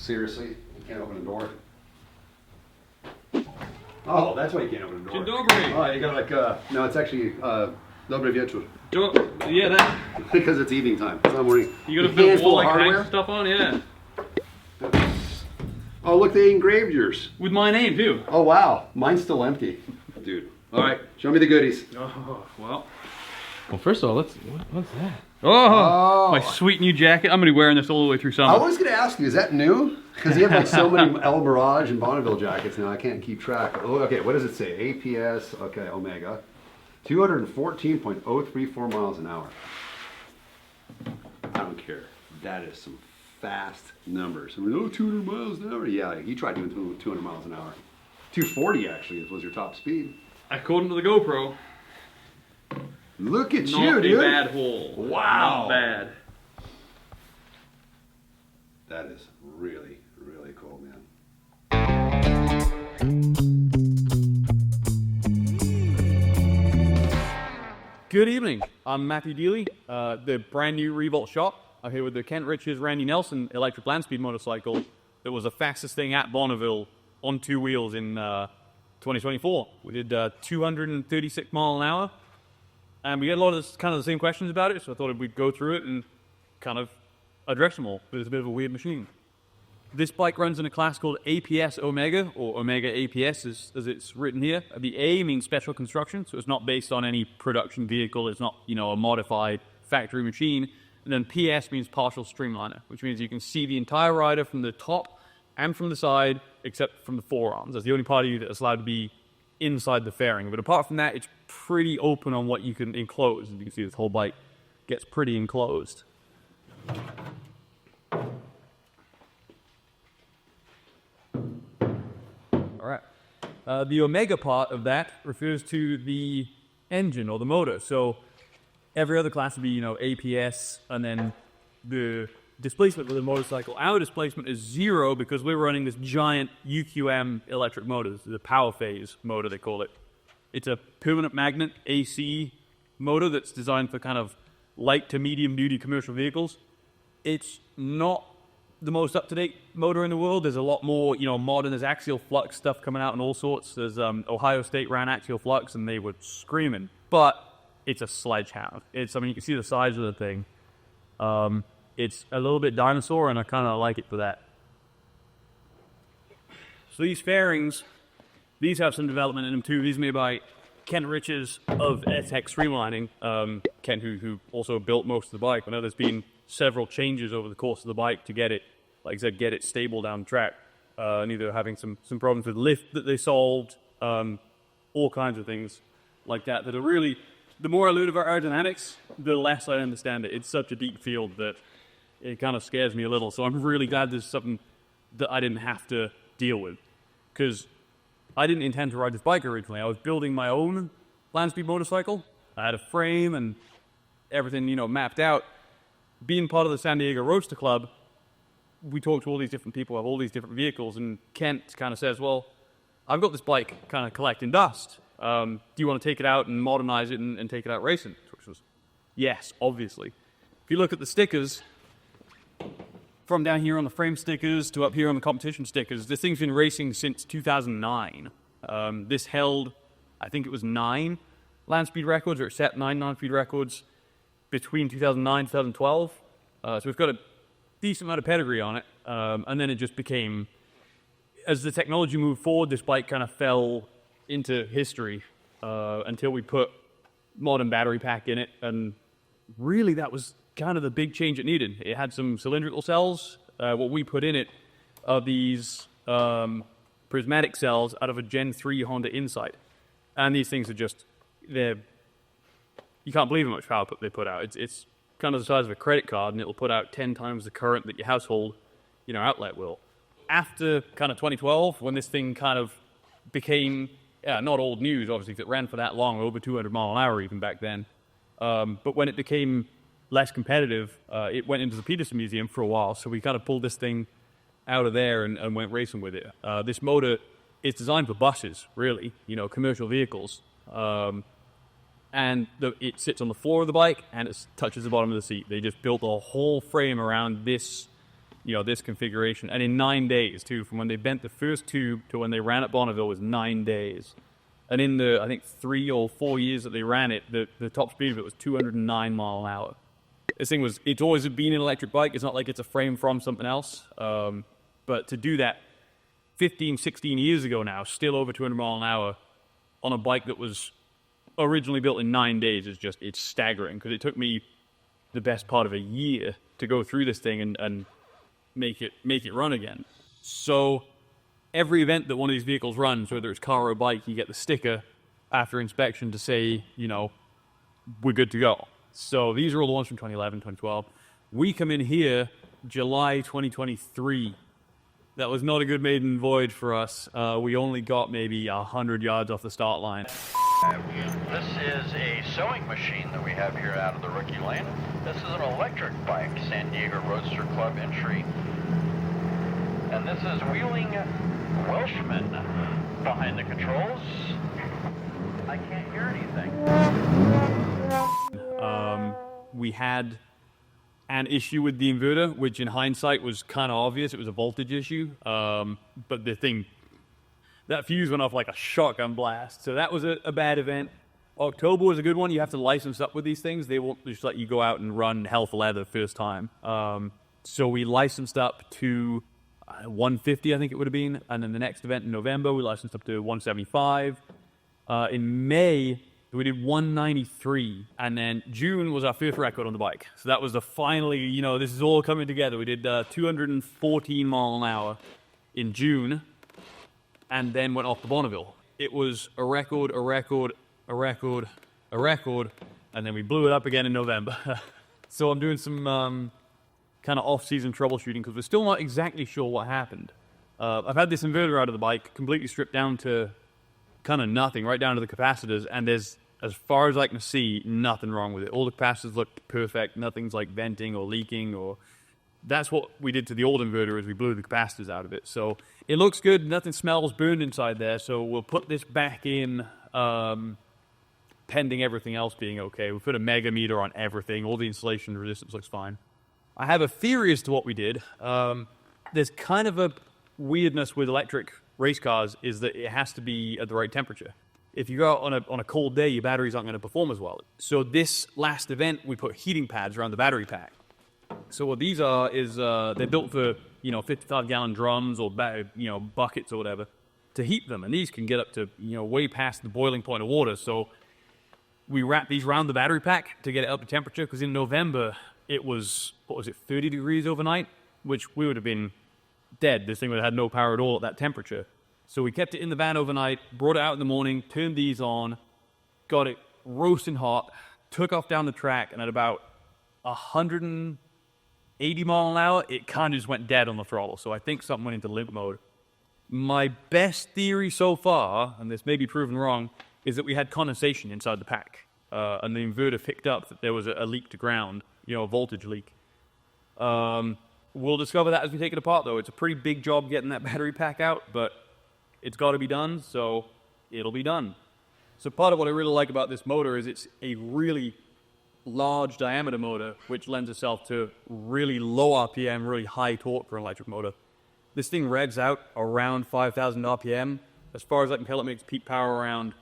Seriously? You can't open a door? Oh, that's why you can't open a door. Dzień dobry. Oh, you got like, no, it's actually, dobry wieczór. Yeah, that. Because it's evening time. It's not morning. You got a bit of wall like crank stuff on, yeah. Oh, look, they engraved yours. With my name, too. Oh, wow. Mine's still empty. Dude. All right, show me the goodies. Oh, well. Well, first of all, what's that? Oh, my sweet new jacket. I'm going to be wearing this all the way through summer. I was going to ask you, is that new? Because you have like so many El Mirage and Bonneville jackets now, I can't keep track. Oh, okay, what does it say? APS, okay, Omega. 214.034 miles an hour. I don't care. That is some fast numbers. I mean, oh, 200 miles an hour. Yeah, you tried doing 200 miles an hour. 240 actually was your top speed. According to the GoPro. Look at Not you, dude. Not a bad hole. Wow. Not bad. That is really, really cool, man. Good evening. I'm Matthew Dealey, the brand new Revolt shop. I'm here with the Kent Rich's Randy Nelson electric land speed motorcycle that was the fastest thing at Bonneville on two wheels in 2024. We did 236 miles an hour. And we get a lot of kind of the same questions about it, so I thought we'd go through it and kind of address them all. But it's a bit of a weird machine. This bike runs in a class called APS Omega, or Omega APS as it's written here. The A means special construction, so it's not based on any production vehicle. It's not, a modified factory machine. And then PS means partial streamliner, which means you can see the entire rider from the top and from the side, except from the forearms. That's the only part of you that's allowed to be inside the fairing. But apart from that, it's pretty open on what you can enclose. As you can see, this whole bike gets pretty enclosed. All right. The Omega part of that refers to the engine or the motor. So every other class would be, APS, and then the displacement with the motorcycle. Our displacement is 0 because we're running this giant UQM electric motor. This is a power phase motor, they call it. It's a permanent magnet AC motor that's designed for kind of light to medium duty commercial vehicles. It's not the most up-to-date motor in the world. There's a lot more, modern. There's axial flux stuff coming out and all sorts. There's Ohio State ran axial flux and they were screaming. But it's a sledgehammer. You can see the size of the thing. It's a little bit dinosaur, and I kind of like it for that. So these fairings, these have some development in them too. These are made by Kent Rich's of SX Streamlining. Kent, who also built most of the bike. I know there's been several changes over the course of the bike to get it, like I said, get it stable down the track. And either having some problems with lift that they solved, all kinds of things like that are really, the more I learn about aerodynamics, the less I understand it. It's such a deep field that it kind of scares me a little. So I'm really glad there's something that I didn't have to deal with. Because I didn't intend to ride this bike originally. I was building my own land speed motorcycle. I had a frame and everything, mapped out. Being part of the San Diego Roadster Club, we talked to all these different people, have all these different vehicles, and Kent kind of says, well, I've got this bike kind of collecting dust. Do you want to take it out and modernize it and take it out racing? Which was, yes, obviously. If you look at the stickers, from down here on the frame stickers to up here on the competition stickers, this thing's been racing since 2009. This held, I think it was 9 land speed records, or it set 9 land speed records between 2009 and 2012. So we've got a decent amount of pedigree on it. And then it just became, as the technology moved forward, this bike kind of fell into history until we put modern battery pack in it. And really that was kind of the big change it needed. It had some cylindrical cells. What we put in it are these prismatic cells out of a Gen 3 Honda Insight. And these things are just, you can't believe how much power they put out. It's kind of the size of a credit card, and it'll put out 10 times the current that your household, outlet will. After kind of 2012, when this thing kind of became, not old news, obviously, if it ran for that long, over 200 mile an hour even back then. But when it became less competitive, it went into the Peterson Museum for a while, so we kind of pulled this thing out of there and went racing with it. This motor is designed for buses, really, commercial vehicles. And it sits on the floor of the bike, and it touches the bottom of the seat. They just built a whole frame around this this configuration. And in 9 days, too, from when they bent the first tube to when they ran at Bonneville was 9 days. And in the, I think, 3 or 4 years that they ran it, the top speed of it was 209 mile an hour. This thing it's always been an electric bike. It's not like it's a frame from something else. But to do that 15, 16 years ago now, still over 200 mile an hour on a bike that was originally built in 9 days it's staggering, because it took me the best part of a year to go through this thing and make it run again. So every event that one of these vehicles runs, whether it's car or bike, you get the sticker after inspection to say, we're good to go. So these are all the ones from 2011, 2012. We come in here July 2023. That was not a good maiden voyage for us. We only got maybe 100 yards off the start line. This is a sewing machine that we have here out of the rookie lane. This is an electric bike, San Diego Roadster Club entry. And this is Wheeling Welshman behind the controls. I can't hear anything. We had an issue with the inverter, which in hindsight was kind of obvious. It was a voltage issue. But that fuse went off like a shotgun blast. So that was a bad event. October was a good one. You have to license up with these things. They won't just let you go out and run hell for leather first time. So we licensed up to 150, I think it would have been. And then the next event in November, we licensed up to 175. In May, we did 193. And then June was our first record on the bike. So that was finally, this is all coming together. We did 214 mile an hour in June, and then went off to Bonneville. It was a record, and then we blew it up again in November. So I'm doing some kind of off-season troubleshooting, because we're still not exactly sure what happened. I've had this inverter out of the bike, completely stripped down to kind of nothing, right down to the capacitors, and there's, as far as I can see, nothing wrong with it. All the capacitors look perfect, nothing's like venting or leaking, or... That's what we did to the old inverter, is we blew the capacitors out of it. So it looks good, nothing smells burned inside there, so we'll put this back in pending everything else being okay. We put a mega meter on everything, all the insulation resistance looks fine. I have a theory as to what we did. There's kind of a weirdness with electric race cars, is that it has to be at the right temperature. If you go out on a cold day, your batteries aren't going to perform as well. So this last event, we put heating pads around the battery pack. So what these are is they're built for 55-gallon drums or buckets or whatever to heat them, and these can get up to way past the boiling point of water. So we wrap these around the battery pack to get it up to temperature, because in November it was 30 degrees overnight, which we would have been dead. This thing would have had no power at all at that temperature. So we kept it in the van overnight, brought it out in the morning, turned these on, got it roasting hot, took off down the track, and at about 180 mile an hour, it kind of just went dead on the throttle. So I think something went into limp mode. My best theory so far, and this may be proven wrong, is that we had condensation inside the pack. And the inverter picked up that there was a leak to ground, a voltage leak. We'll discover that as we take it apart, though. It's a pretty big job getting that battery pack out, but it's got to be done, so it'll be done. So part of what I really like about this motor is it's a really large diameter motor, which lends itself to really low RPM, really high torque for an electric motor. This thing revs out around 5,000 RPM. As far as I can tell, it makes peak power around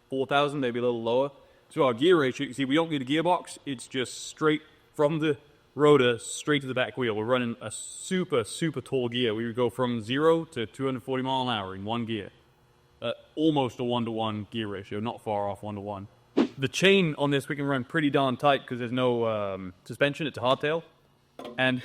4,000, maybe a little lower. So our gear ratio, you can see we don't need a gearbox. It's just straight from the rotor straight to the back wheel. We're running a super, super tall gear. We would go from 0 to 240 mile an hour in one gear. Almost a 1-to-1 gear ratio, not far off 1-to-1. The chain on this we can run pretty darn tight because there's no suspension. It's a hardtail. And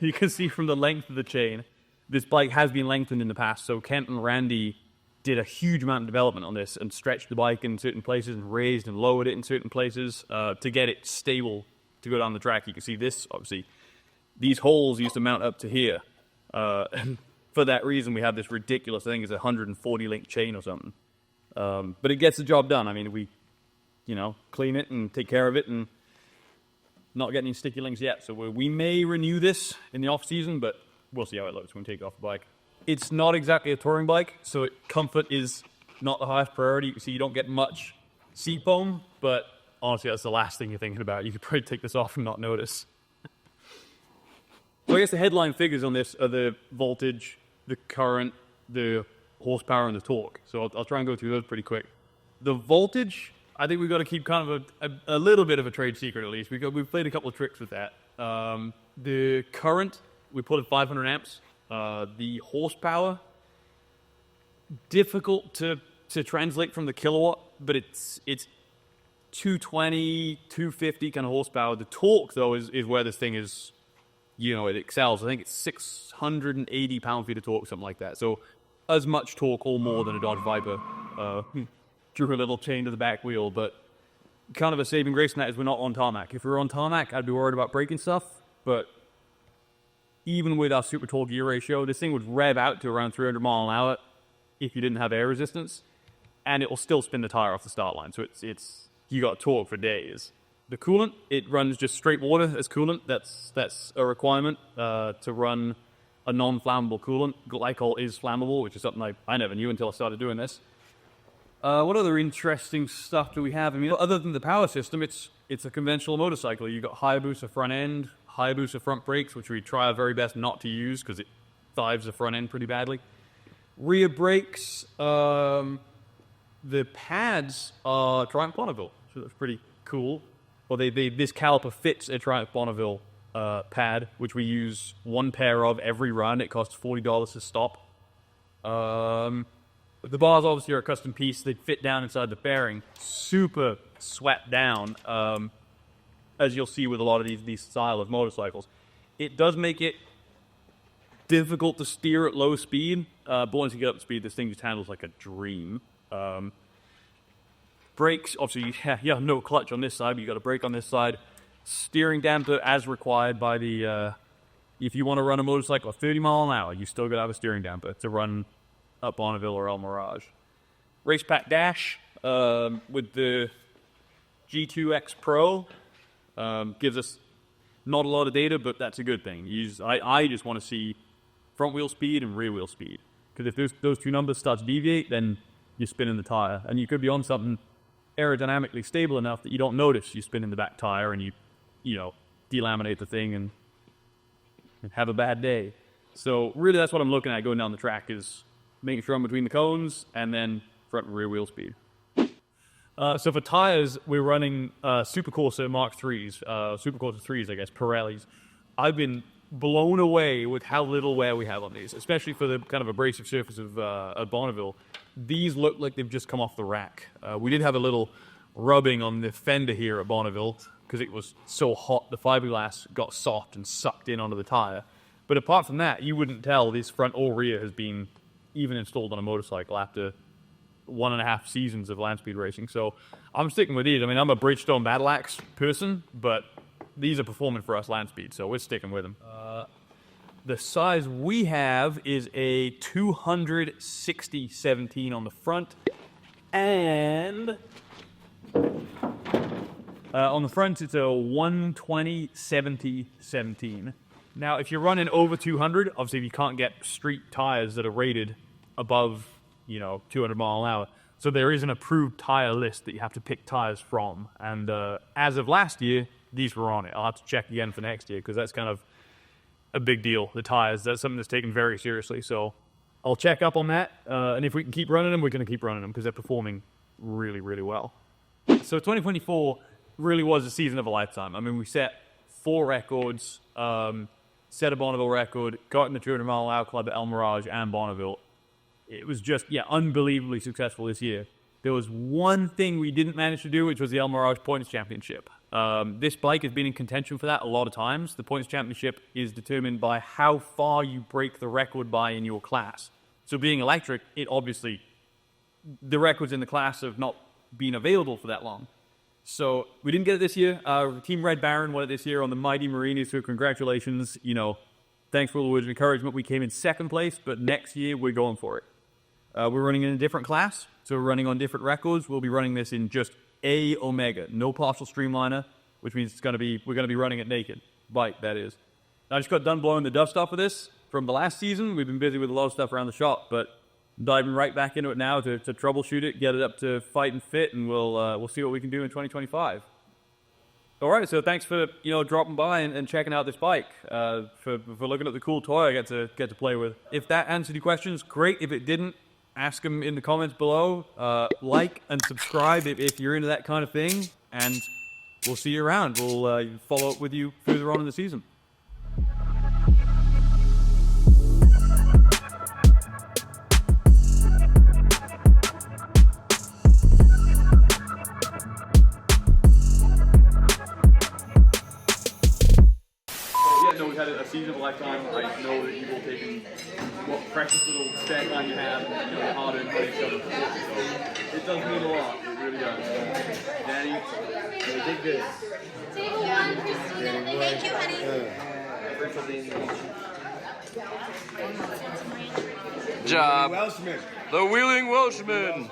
you can see from the length of the chain, this bike has been lengthened in the past. So Kent and Randy did a huge amount of development on this and stretched the bike in certain places and raised and lowered it in certain places to get it stable to go down the track. You can see this, obviously. These holes used to mount up to here. And for that reason, we have this ridiculous thing. It's a 140-link chain or something. But it gets the job done. I mean, we, clean it and take care of it and not get any sticky links yet. So we may renew this in the off-season, but we'll see how it looks when we take it off the bike. It's not exactly a touring bike, so comfort is not the highest priority. You can see you don't get much seat foam, but honestly, that's the last thing you're thinking about. You could probably take this off and not notice. So I guess the headline figures on this are the voltage, the current, the horsepower, and the torque. So I'll try and go through those pretty quick. The voltage, I think we've got to keep kind of a little bit of a trade secret at least. We've played a couple of tricks with that. The current, we put at 500 amps. The horsepower, difficult to translate from the kilowatt, but it's 220, 250 kind of horsepower. The torque, though, is where this thing is, it excels. I think it's 680 pound-feet of torque, something like that. So as much torque or more than a Dodge Viper. Drew a little chain to the back wheel, but kind of a saving grace in that is we're not on tarmac. If we were on tarmac, I'd be worried about braking stuff, but even with our super torque gear ratio, this thing would rev out to around 300 mile an hour if you didn't have air resistance, and it will still spin the tire off the start line. So it's you got torque for days. The coolant, it runs just straight water as coolant. That's a requirement to run a non-flammable coolant. Glycol is flammable, which is something I never knew until I started doing this. What other interesting stuff do we have? I mean, other than the power system, it's a conventional motorcycle. You've got Hayabusa front end, Hayabusa front brakes, which we try our very best not to use because it dives the front end pretty badly. Rear brakes, the pads are Triumph Bonneville, so that's pretty cool. Well, this caliper fits a Triumph Bonneville pad, which we use one pair of every run. It costs $40 to stop. The bars obviously are a custom piece. They fit down inside the bearing. Super swept down, as you'll see with a lot of these style of motorcycles. It does make it difficult to steer at low speed. But once you get up to speed, this thing just handles like a dream. Brakes, obviously, you have no clutch on this side, but you got a brake on this side. Steering damper as required by the... if you want to run a motorcycle at 30 mile an hour, you still got to have a steering damper to run up Bonneville or El Mirage. Race pack dash with the G2X Pro gives us not a lot of data, but that's a good thing. I just want to see front wheel speed and rear wheel speed, because if those two numbers start to deviate, then you're spinning the tire, and you could be on something aerodynamically stable enough that you don't notice you spin in the back tire and you delaminate the thing and have a bad day. So really, that's what I'm looking at going down the track, is making sure I'm between the cones, and then front and rear wheel speed. So for tires, we're running Super Corsa Mark 3s, Super Corsa 3s, I guess, Pirellis. I've been blown away with how little wear we have on these, especially for the kind of abrasive surface of Bonneville. These look like they've just come off the rack. We did have a little rubbing on the fender here at Bonneville because it was so hot the fiberglass got soft and sucked in onto the tire. But apart from that, you wouldn't tell this front or rear has been even installed on a motorcycle after 1.5 seasons of land speed racing. So I'm sticking with these. I mean, I'm a Bridgestone Battle Axe person, but these are performing for us land speed, so we're sticking with them. The size we have is a 260/17 on the front, and on the front it's a 120/70/17. Now, if you're running over 200, obviously you can't get street tires that are rated above 200 mile an hour. So there is an approved tire list that you have to pick tires from. And as of last year, these were on it. I'll have to check again for next year because that's kind of a big deal. The tires, that's something that's taken very seriously. So I'll check up on that. And if we can keep running them, we're going to keep running them because they're performing really, really well. So 2024 really was a season of a lifetime. I mean, we set 4 records, set a Bonneville record, got in the 200 mile an hour club at El Mirage and Bonneville. It was just, unbelievably successful this year. There was one thing we didn't manage to do, which was the El Mirage Points Championship. This bike has been in contention for that a lot of times. The Points Championship is determined by how far you break the record by in your class. So being electric, the records in the class have not been available for that long. So we didn't get it this year. Team Red Baron won it this year on the Mighty Marini, so congratulations. Thanks for all the words of encouragement. We came in 2nd place, but next year we're going for it. We're running in a different class, so we're running on different records. We'll be running this in just A Omega, no partial streamliner, which means we're going to be running it naked. Bike, that is. I just got done blowing the dust off of this from the last season. We've been busy with a lot of stuff around the shop, but diving right back into it now to troubleshoot it, get it up to fight and fit, and we'll see what we can do in 2025. All right, so thanks for dropping by and checking out this bike, for looking at the cool toy I get to play with. If that answered your questions, great. If it didn't, ask them in the comments below. Like and subscribe if you're into that kind of thing, and we'll see you around. We'll follow up with you further on in the season. So we've had a season of a lifetime. I know that you've all taken what precious little spare time you have, and the hard-earned money to show them. So it does mean a lot. It really does. Danny, you did good. Table one, Christina. Thank you, honey. Job. The Wheeling Welshman.